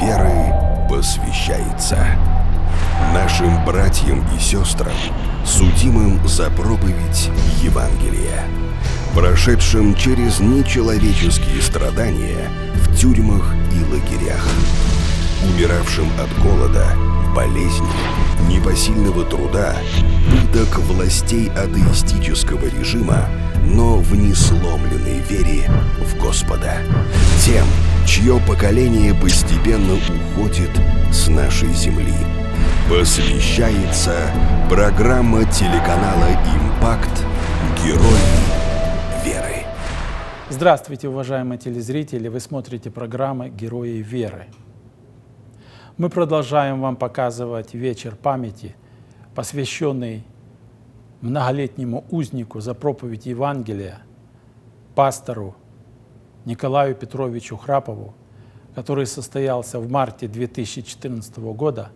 веры посвящается нашим братьям и сестрам, судимым за проповедь Евангелия, прошедшим через нечеловеческие страдания в тюрьмах и лагерях, умиравшим от голода, болезни, непосильного труда, пыток властей атеистического режима, но в несломленной вере в Господа. Тем, чье поколение постепенно уходит с нашей земли. Посвящается программа телеканала «Импакт. Герои веры». Здравствуйте, уважаемые телезрители! Вы смотрите программу «Герои веры». Мы продолжаем вам показывать вечер памяти, посвященный многолетнему узнику за проповедь Евангелия, пастору Николаю Петровичу Храпову, который состоялся в марте 2014 года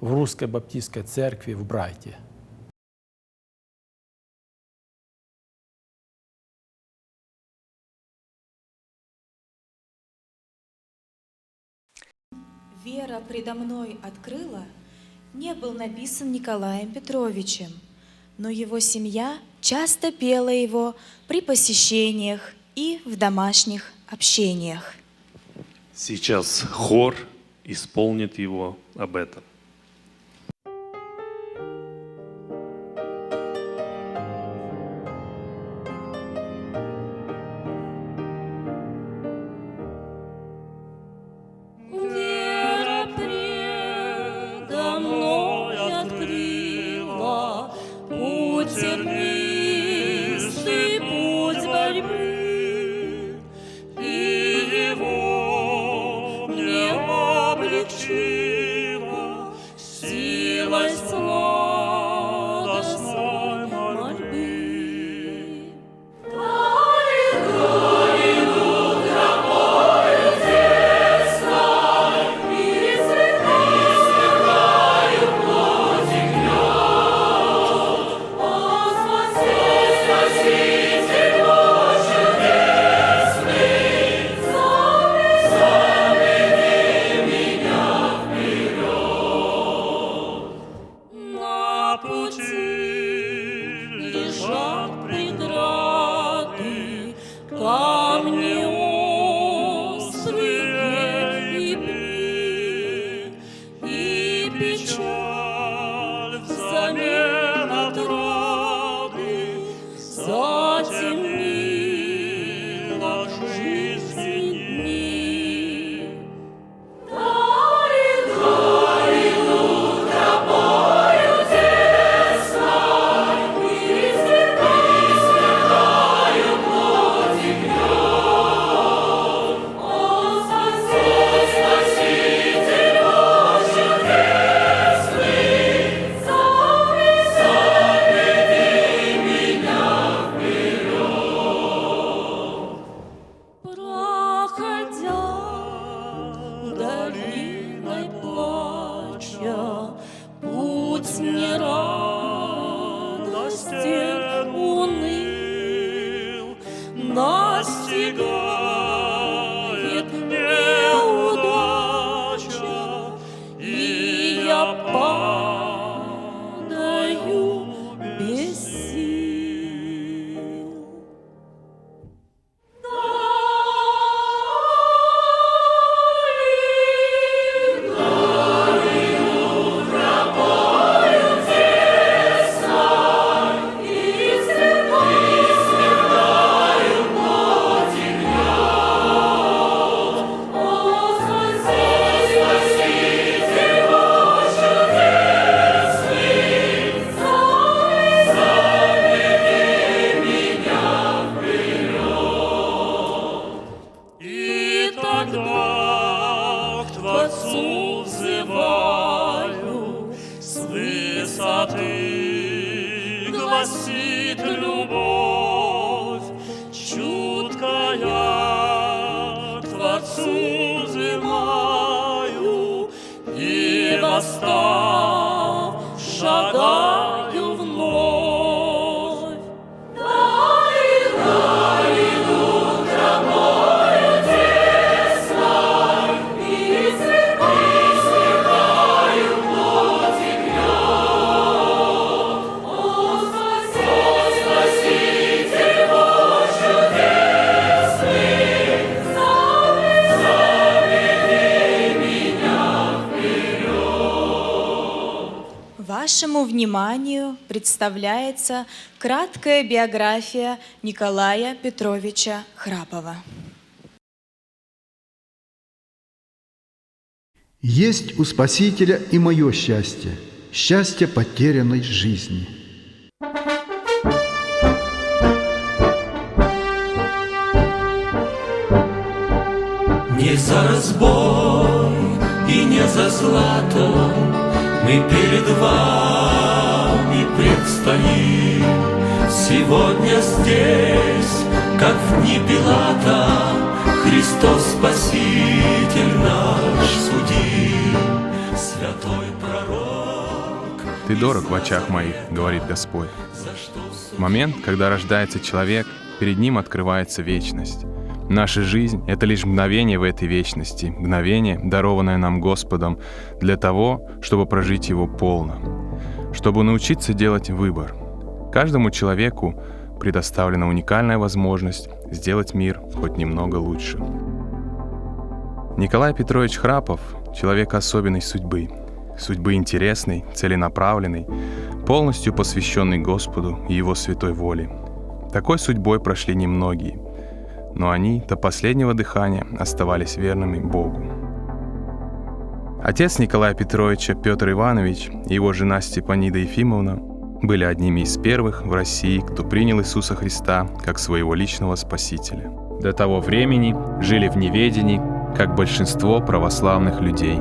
в Русской Баптистской церкви в Брайте. «Вера предо мной открыла» не был написан Николаем Петровичем, но его семья часто пела его при посещениях и в домашних общениях. Сейчас хор исполнит его об этом. Вашему вниманию представляется краткая биография Николая Петровича Храпова. Есть у Спасителя и мое счастье, счастье потерянной жизни. Не за разбой и не за злато мы перед вами предстоим. Сегодня здесь, как в дни Пилата, Христос Спаситель наш судим, святой пророк. «Ты дорог в очах моих, — говорит Господь». Момент, когда рождается человек, перед ним открывается вечность. Наша жизнь — это лишь мгновение в этой вечности, мгновение, дарованное нам Господом для того, чтобы прожить его полно, чтобы научиться делать выбор. Каждому человеку предоставлена уникальная возможность сделать мир хоть немного лучше. Николай Петрович Храпов — человек особенной судьбы интересной, целенаправленной, полностью посвященный Господу и Его святой воле. Такой судьбой прошли немногие, но они до последнего дыхания оставались верными Богу. Отец Николая Петровича, Петр Иванович, и его жена Степанида Ефимовна были одними из первых в России, кто принял Иисуса Христа как своего личного Спасителя. До того времени жили в неведении, как большинство православных людей.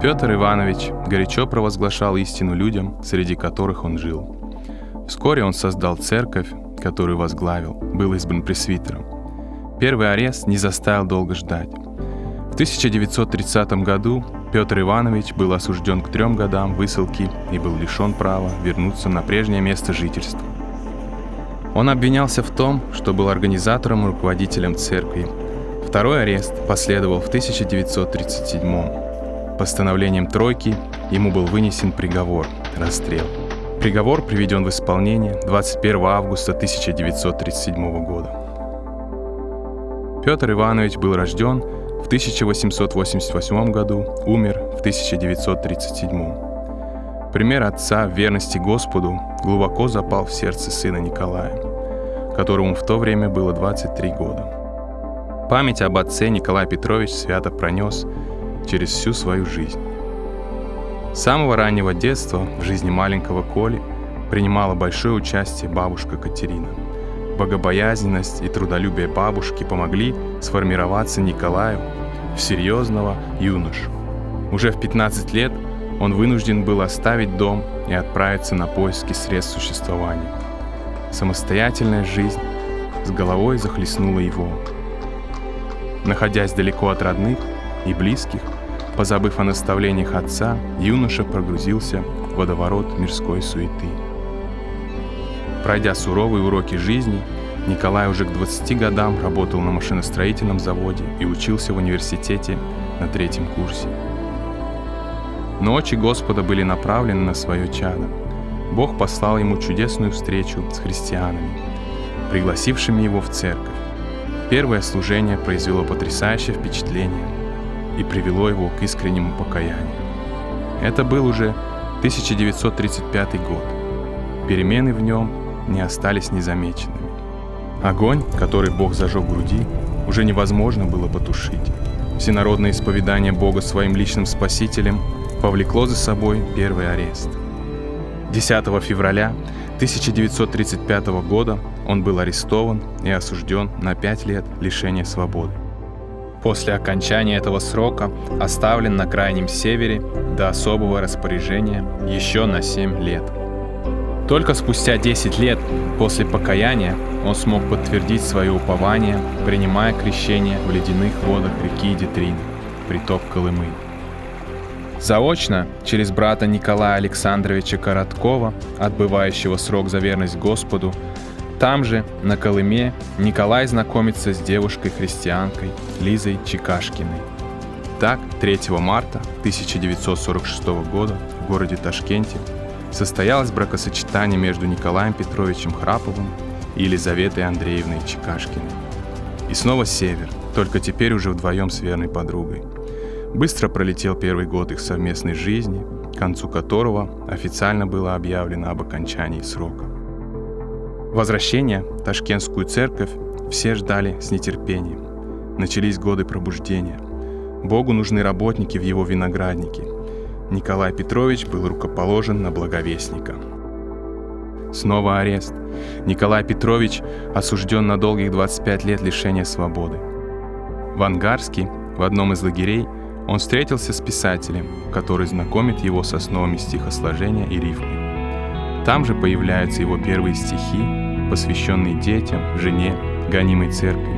Петр Иванович горячо провозглашал истину людям, среди которых он жил. Вскоре он создал церковь, которую возглавил, был избран пресвитером. Первый арест не заставил долго ждать. В 1930 году Петр Иванович был осужден к 3 годам высылки и был лишен права вернуться на прежнее место жительства. Он обвинялся в том, что был организатором и руководителем церкви. Второй арест последовал в 1937. Постановлением Тройки ему был вынесен приговор – расстрел. Приговор приведен в исполнение 21 августа 1937 года. Петр Иванович был рожден в 1888 году, умер в 1937. Пример отца в верности Господу глубоко запал в сердце сына Николая, которому в то время было 23 года. Память об отце Николай Петрович свято пронес через всю свою жизнь. С самого раннего детства в жизни маленького Коли принимала большое участие бабушка Катерина. Богобоязненность и трудолюбие бабушки помогли сформироваться Николаю в серьезного юношу. Уже в 15 лет он вынужден был оставить дом и отправиться на поиски средств существования. Самостоятельная жизнь с головой захлестнула его. Находясь далеко от родных и близких, позабыв о наставлениях отца, юноша погрузился в водоворот мирской суеты. Пройдя суровые уроки жизни, Николай уже к 20 годам работал на машиностроительном заводе и учился в университете на 3-м курсе. Но очи Господа были направлены на свое чадо. Бог послал ему чудесную встречу с христианами, пригласившими его в церковь. Первое служение произвело потрясающее впечатление и привело его к искреннему покаянию. Это был уже 1935 год. Перемены в нем не остались незамеченными. Огонь, который Бог зажег в груди, уже невозможно было потушить. Всенародное исповедание Бога своим личным Спасителем повлекло за собой первый арест. 10 февраля 1935 года он был арестован и осужден на 5 лет лишения свободы. После окончания этого срока оставлен на Крайнем Севере до особого распоряжения еще на 7 лет. Только спустя 10 лет после покаяния он смог подтвердить свое упование, принимая крещение в ледяных водах реки Детрины, приток Колымы. Заочно, через брата Николая Александровича Короткова, отбывающего срок за верность Господу, там же, на Колыме, Николай знакомится с девушкой-христианкой Лизой Чекашкиной. Так, 3 марта 1946 года в городе Ташкенте состоялось бракосочетание между Николаем Петровичем Храповым и Елизаветой Андреевной Чекашкиной. И снова север, только теперь уже вдвоем с верной подругой. Быстро пролетел первый год их совместной жизни, к концу которого официально было объявлено об окончании срока. Возвращение в Ташкентскую церковь все ждали с нетерпением. Начались годы пробуждения. Богу нужны работники в его винограднике. Николай Петрович был рукоположен на благовестника. Снова арест. Николай Петрович осужден на долгих 25 лет лишения свободы. В Ангарске, в одном из лагерей, он встретился с писателем, который знакомит его с основами стихосложения и рифмы. Там же появляются его первые стихи, посвященные детям, жене, гонимой церкви,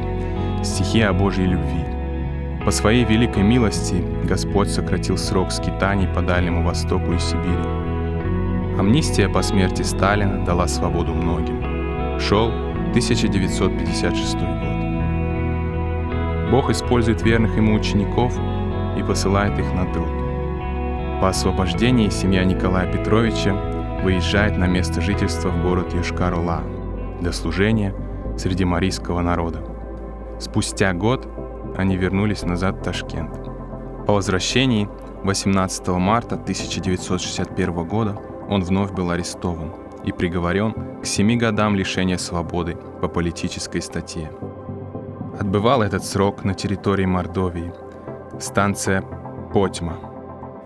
стихи о Божьей любви. По своей великой милости Господь сократил срок скитаний по Дальнему Востоку и Сибири. Амнистия по смерти Сталина дала свободу многим. Шел 1956 год. Бог использует верных ему учеников и посылает их на труд. По освобождении семья Николая Петровича выезжает на место жительства в город Йошкар-Ола для служения среди марийского народа. Спустя год они вернулись назад в Ташкент. По возвращении 18 марта 1961 года он вновь был арестован и приговорен к 7 годам лишения свободы по политической статье. Отбывал этот срок на территории Мордовии, станция Потьма.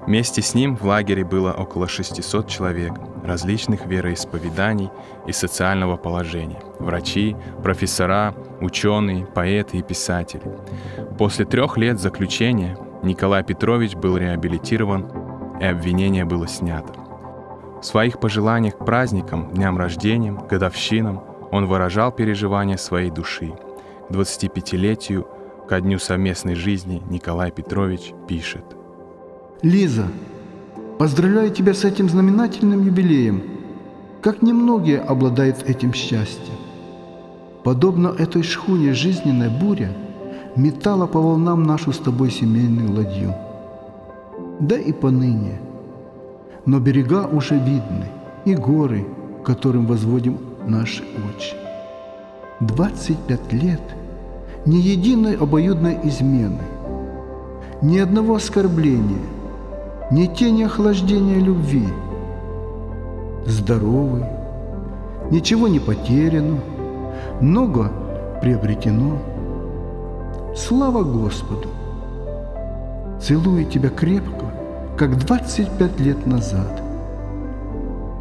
Вместе с ним в лагере было около 600 человек различных вероисповеданий и социального положения: врачи, профессора, ученые, поэты и писатели. После 3 лет заключения Николай Петрович был реабилитирован, и обвинение было снято. В своих пожеланиях к праздникам, дням рождения, годовщинам он выражал переживания своей души. К 25-летию, ко дню совместной жизни, Николай Петрович пишет: Лиза, поздравляю тебя с этим знаменательным юбилеем. Как немногие обладают этим счастьем. Подобно этой шхуне жизненная буря метала по волнам нашу с тобой семейную ладью. Да и поныне. Но берега уже видны, и горы, к которым возводим наши очи. 25 лет ни единой обоюдной измены, ни одного оскорбления, ни тени охлаждения любви. Здоровы, ничего не потеряно, много приобретено. Слава Господу! Целую тебя крепко, как 25 лет назад.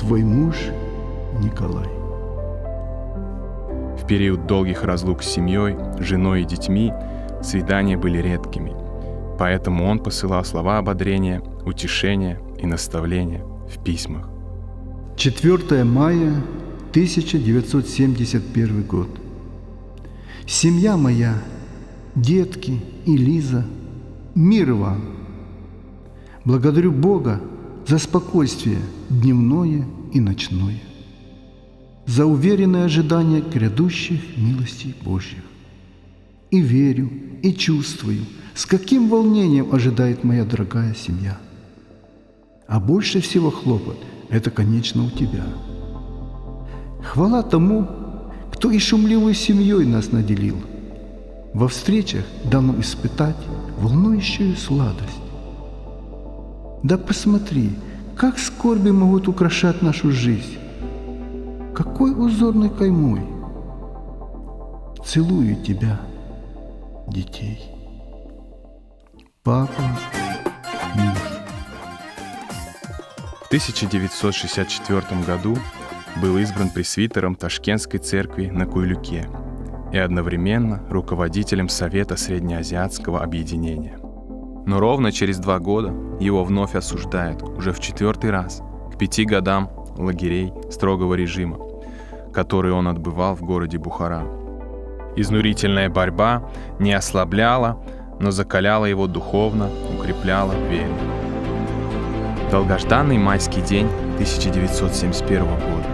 Твой муж Николай. В период долгих разлук с семьей, женой и детьми свидания были редкими, поэтому он посылал слова ободрения, утешения и наставления в письмах. 4 мая 1971 год. Семья моя, детки и Лиза, мир вам! Благодарю Бога за спокойствие дневное и ночное, за уверенное ожидание грядущих милостей Божьих. И верю, и чувствую, с каким волнением ожидает моя дорогая семья. А больше всего хлопот – это, конечно, у тебя. Хвала тому, кто и шумливой семьей нас наделил, во встречах дал нам испытать волнующую сладость. Да посмотри, как скорби могут украшать нашу жизнь. Какой узорной каймой. Целую тебя, детей. Папа, муж. В 1964 году был избран пресвитером Ташкентской церкви на Куйлюке и одновременно руководителем Совета Среднеазиатского объединения. Но ровно через 2 года его вновь осуждают, уже в 4-й раз, к 5 годам лагерей строгого режима, которые он отбывал в городе Бухара. Изнурительная борьба не ослабляла, но закаляла его духовно, укрепляла в вере. Долгожданный майский день 1971 года,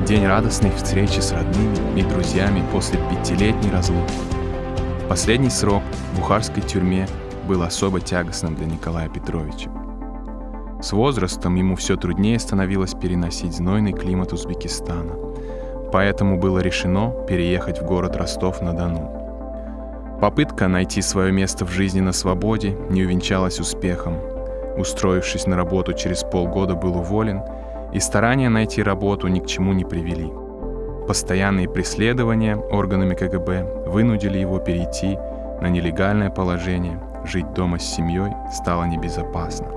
день радостной встречи с родными и друзьями после 5-летней разлуки. Последний срок в бухарской тюрьме был особо тягостным для Николая Петровича. С возрастом ему все труднее становилось переносить знойный климат Узбекистана, поэтому было решено переехать в город Ростов-на-Дону. Попытка найти свое место в жизни на свободе не увенчалась успехом. устроившись на работу, через полгода был уволен, и старания найти работу ни к чему не привели. Постоянные преследования органами КГБ вынудили его перейти на нелегальное положение, жить дома с семьей стало небезопасно.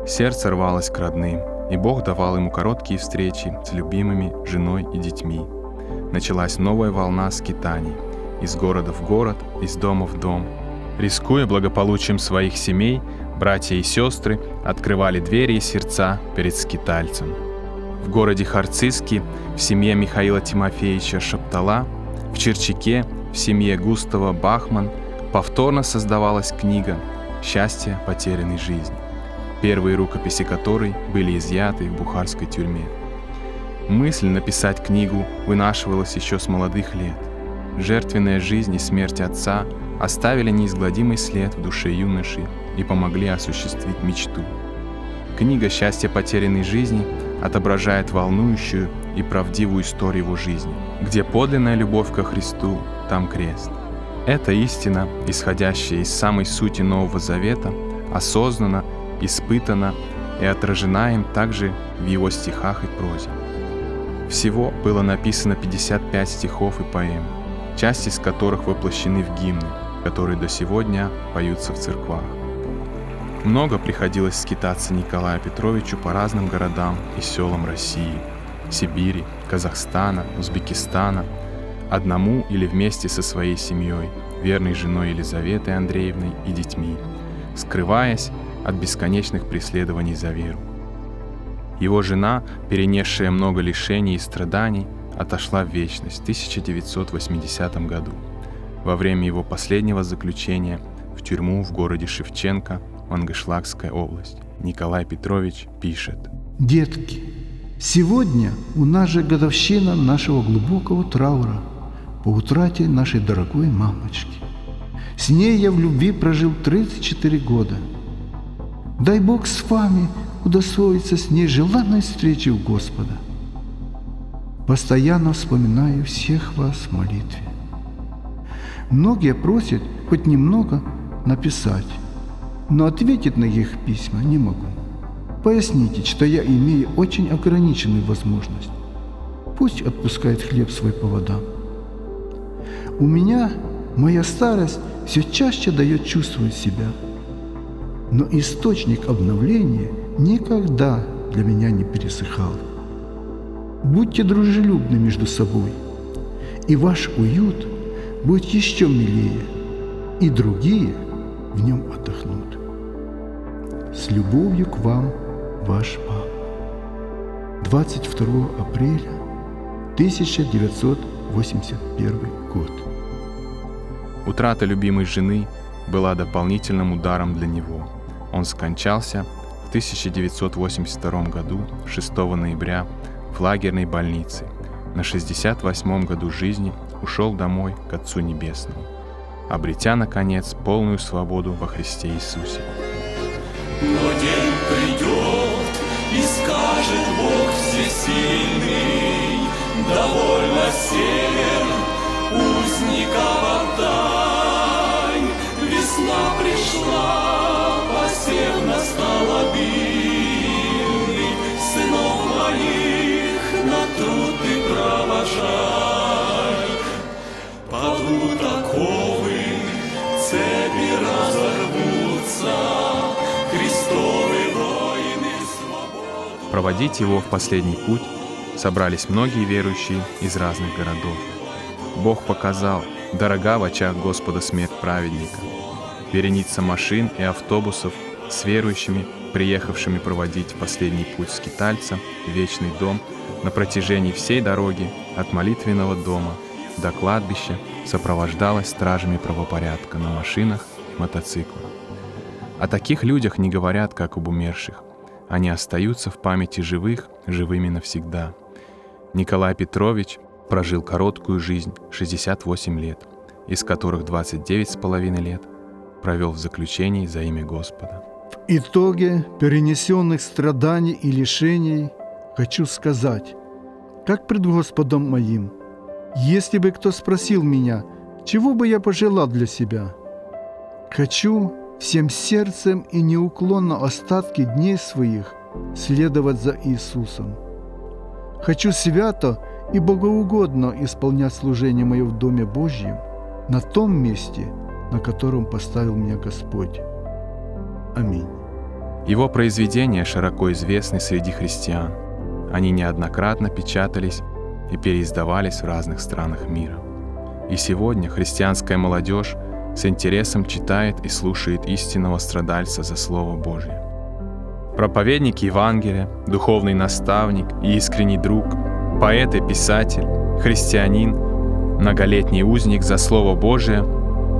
Сердце рвалось к родным, и Бог давал ему короткие встречи с любимыми женой и детьми. Началась новая волна скитаний из города в город, из дома в дом. Рискуя благополучием своих семей, братья и сестры открывали двери и сердца перед скитальцем. В городе Харцизске в семье Михаила Тимофеевича Шаптала, в Черчаке в семье Густава Бахман повторно создавалась книга «Счастье потерянной жизни», первые рукописи которой были изъяты в бухарской тюрьме. Мысль написать книгу вынашивалась еще с молодых лет. Жертвенная жизнь и смерть отца оставили неизгладимый след в душе юноши и помогли осуществить мечту. Книга «Счастье потерянной жизни» отображает волнующую и правдивую историю его жизни. Где подлинная любовь ко Христу, там крест. Эта истина, исходящая из самой сути Нового Завета, осознанно, испытана и отражена им также в его стихах и прозе. Всего было написано 55 стихов и поэм, часть из которых воплощены в гимны, которые до сего дня поются в церквах. Много приходилось скитаться Николаю Петровичу по разным городам и селам России, Сибири, Казахстана, Узбекистана, одному или вместе со своей семьей, верной женой Елизаветой Андреевной и детьми, скрываясь от бесконечных преследований за веру. Его жена, перенесшая много лишений и страданий, отошла в вечность в 1980 году, во время его последнего заключения в тюрьму в городе Шевченко, Мангышлакская область. Николай Петрович пишет: «Детки, сегодня у нас же годовщина нашего глубокого траура по утрате нашей дорогой мамочки. С ней я в любви прожил 34 года. Дай Бог с вами удостоиться с ней желанной встречи у Господа. Постоянно вспоминаю всех вас в молитве. Многие просят хоть немного написать, но ответить на их письма не могу. Поясните, что я имею очень ограниченную возможность. Пусть отпускает хлеб свой по водам. У меня моя старость все чаще дает чувствовать себя, но источник обновления никогда для меня не пересыхал. Будьте дружелюбны между собой, и ваш уют будет еще милее, и другие в нем отдохнут. С любовью к вам, ваш папа. 22 апреля 1981 год». Утрата любимой жены была дополнительным ударом для него. Он скончался в 1982 году, 6 ноября, в лагерной больнице. На 68-м году жизни ушел домой к Отцу Небесному, обретя, наконец, полную свободу во Христе Иисусе. Но день придет, и скажет Бог всесильный: довольно север, узников отдай. Весна пришла, посев настал обильный, сынов моих на труд ты провожай. Падут оковы, цепи разорвутся, Христовы воины свободу. Проводить его в последний путь собрались многие верующие из разных городов. Бог показал, дорога в очах Господа смерть праведника. Вереница машин и автобусов с верующими, приехавшими проводить последний путь скитальца в вечный дом, на протяжении всей дороги от молитвенного дома до кладбища сопровождалась стражами правопорядка на машинах и мотоциклах. О таких людях не говорят, как об умерших. Они остаются в памяти живых, живыми навсегда. Николай Петрович прожил короткую жизнь, 68 лет, из которых 29,5 лет провел в заключении за имя Господа. В итоге перенесенных страданий и лишений хочу сказать, как пред Господом моим: если бы кто спросил меня, чего бы я пожелал для себя, хочу, всем сердцем и неуклонно остатки дней своих следовать за Иисусом. Хочу свято и богоугодно исполнять служение мое в Доме Божьем на том месте, на котором поставил меня Господь. Аминь. Его произведения широко известны среди христиан. Они неоднократно печатались и переиздавались в разных странах мира. И сегодня христианская молодежь с интересом читает и слушает истинного страдальца за Слово Божье. Проповедник Евангелия, духовный наставник и искренний друг, поэт и писатель, христианин, многолетний узник за Слово Божие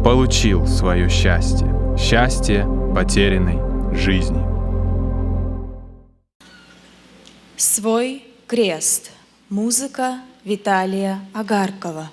получил свое счастье, счастье потерянной жизни. Свой крест. Музыка Виталия Агаркова.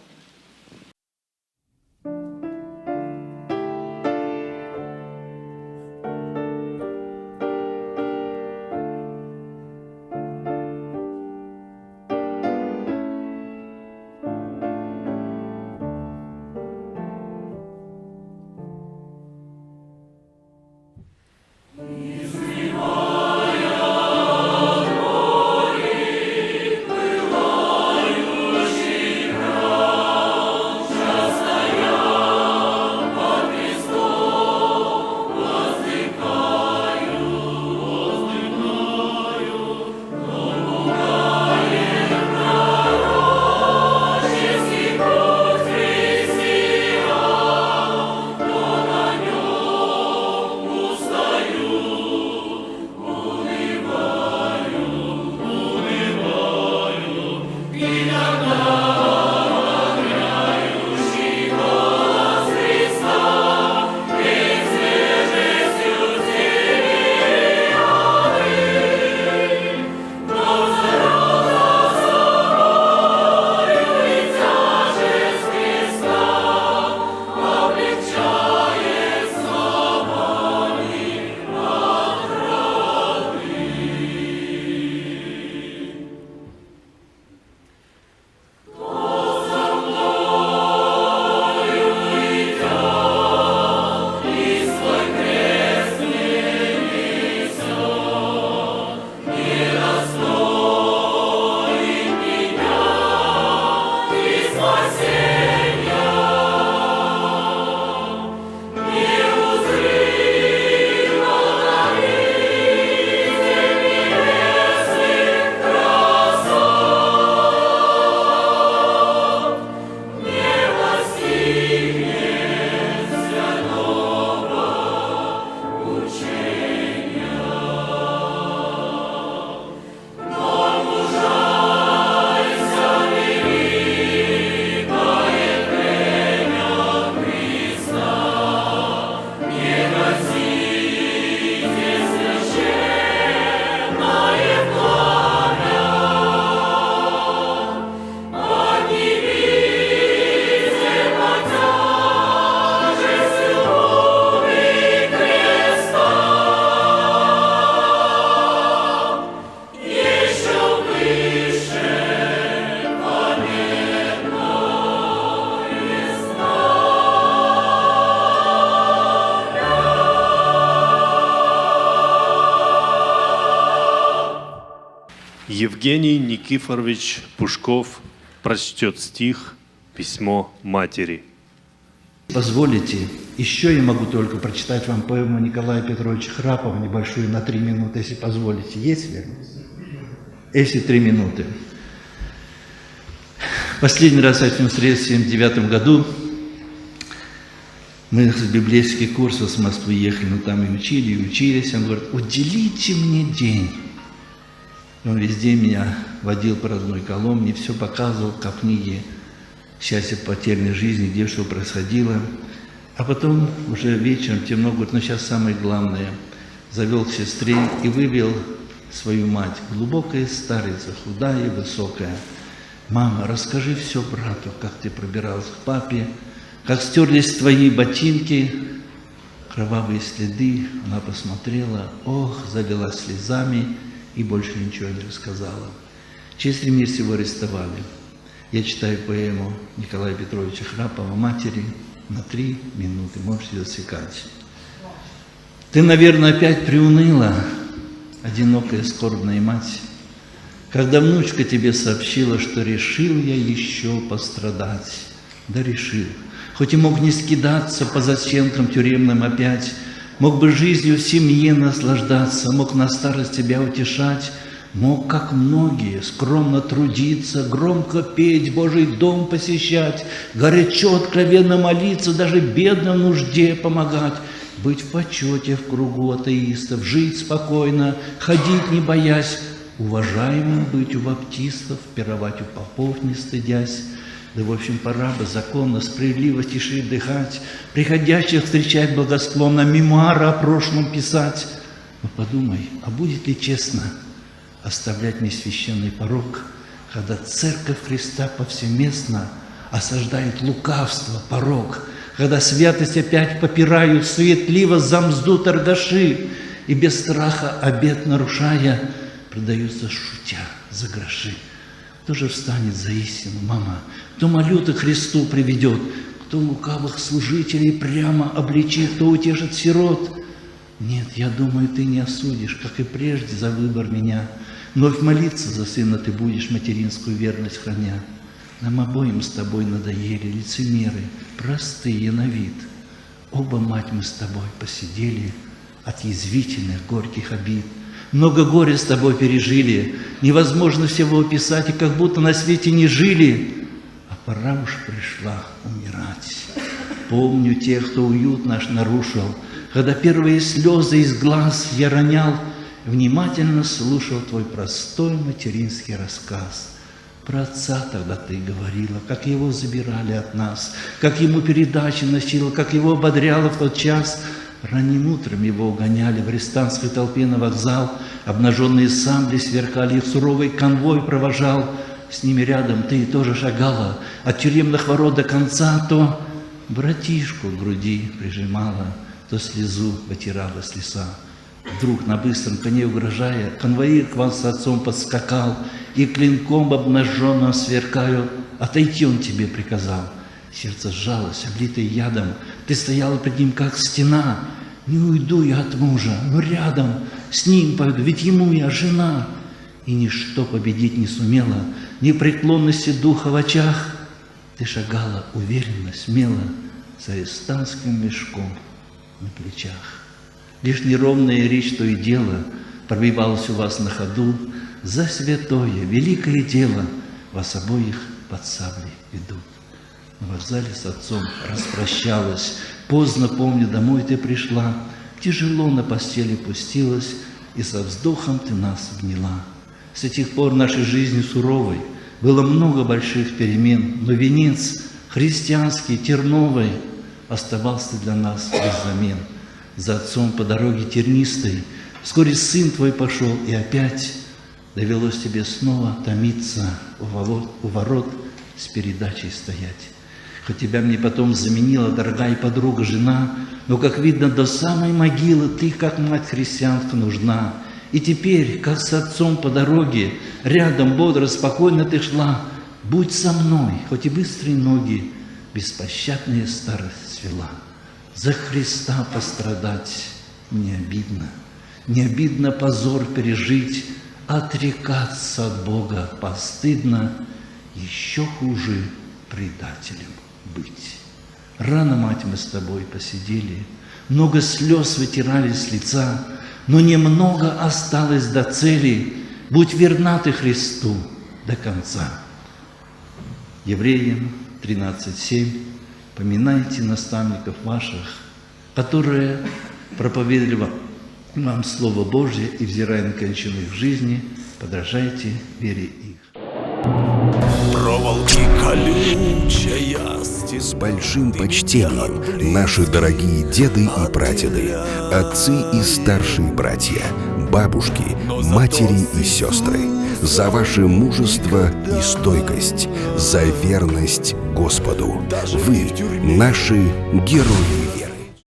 Евгений Никифорович Пушков прочтет стих «Письмо матери». Позволите, еще я могу только прочитать вам поэму Николая Петровича Храпова, небольшую, на 3 минуты, если позволите. Есть верно? Если 3 минуты. Последний раз я с ним встретился в 1979 году. Мы с библейский курс с Москвы ехали, но там и учились. Он говорит: уделите мне день. И он весь день меня водил по родной Коломне, все показывал, как в книге «Счастье в потерянной жизни», где что происходило. А потом уже вечером темно, говорит: ну сейчас самое главное. Завел к сестре и вывел свою мать, глубокая старица, худая и высокая. Мама, расскажи все брату, как ты пробиралась к папе, как стерлись твои ботинки, кровавые следы. Она посмотрела, ох, залилась слезами и больше ничего не рассказала. Через 3 месяца его арестовали. Я читаю поэму Николая Петровича Храпова «Матери» на 3 минуты. Можете засекать. Ты, наверное, опять приуныла, одинокая скорбная мать, когда внучка тебе сообщила, что решил я еще пострадать. Да решил. Хоть и мог не скидаться по застенкам тюремным опять, мог бы жизнью в семье наслаждаться, мог на старость тебя утешать, мог, как многие, скромно трудиться, громко петь, Божий дом посещать, горячо, откровенно молиться, даже бедным в нужде помогать, быть в почете в кругу атеистов, жить спокойно, ходить не боясь, уважаемым быть у баптистов, пировать у попов не стыдясь. Да, в общем, пора бы законно, справедливо тиши вдыхать, приходящих встречать благосклонно, мемуары о прошлом писать. Но подумай, а будет ли честно оставлять мне священный порог, когда Церковь Христа повсеместно осаждает лукавство, порок, когда святость опять попирают суетливо за мзду торгаши и без страха обет нарушая продаются шутя за гроши. Кто же встанет за истину, мама? Кто малюток Христу приведет? Кто лукавых служителей прямо обличит? Кто утешит сирот? Нет, я думаю, ты не осудишь, как и прежде, за выбор меня. Вновь молиться за сына ты будешь, материнскую верность храня. Нам обоим с тобой надоели лицемеры, простые на вид. Оба, мать, мы с тобой посидели от язвительных горьких обид. Много горя с тобой пережили, невозможно всего описать, и как будто на свете не жили. А пора уж пришла умирать. Помню тех, кто уют наш нарушил, когда первые слезы из глаз я ронял, внимательно слушал твой простой материнский рассказ. Про отца тогда ты говорила, как его забирали от нас, как ему передачи носила, как его ободряла в тот час. Ранним утром его угоняли в арестантской толпе на вокзал, обнаженные сабли сверкали, их суровый конвой провожал. С ними рядом ты тоже шагала, от тюремных ворот до конца, то братишку к груди прижимала, то слезу вытирала с лица. Вдруг на быстром коне угрожая, конвоир к вам с отцом подскакал, и клинком обнаженным сверкаю, отойти он тебе приказал. Сердце сжалось, облитое ядом, ты стояла пред ним, как стена. Не уйду я от мужа, но рядом с ним пойду, ведь ему я жена. И ничто победить не сумела, непреклонности духа в очах. Ты шагала уверенно, смело, с арестантским мешком на плечах. Лишь неровная речь то и дело пробивалась у вас на ходу. За святое, великое дело вас обоих под саблей ведут. На вокзале с отцом распрощалась, поздно, помню, домой ты пришла, тяжело на постели пустилась, и со вздохом ты нас обняла. С тех пор нашей жизни суровой было много больших перемен, но венец христианский, терновый, оставался для нас без замен. За отцом по дороге тернистой вскоре сын твой пошел, и опять довелось тебе снова томиться у ворот с передачей стоять. Хоть тебя мне потом заменила дорогая подруга, жена, но, как видно, до самой могилы ты, как мать христианка, нужна. И теперь, как с отцом по дороге, рядом бодро, спокойно ты шла, будь со мной, хоть и быстрые ноги, беспощадная старость свела. За Христа пострадать не обидно, не обидно позор пережить, отрекаться от Бога постыдно, еще хуже предателем быть. Рано, мать, мы с тобой посидели, много слез вытирали с лица, но немного осталось до цели. Будь верна ты Христу до конца. Евреям 13:7. Поминайте наставников ваших, которые проповедовали вам Слово Божье, и, взирая на кончину их жизни, подражайте вере их. Проволоки колючая стена. С большим почтением наши дорогие деды и прадеды, отцы и старшие братья, бабушки, матери и сестры, за ваше мужество и стойкость, за верность Господу. Вы наши герои.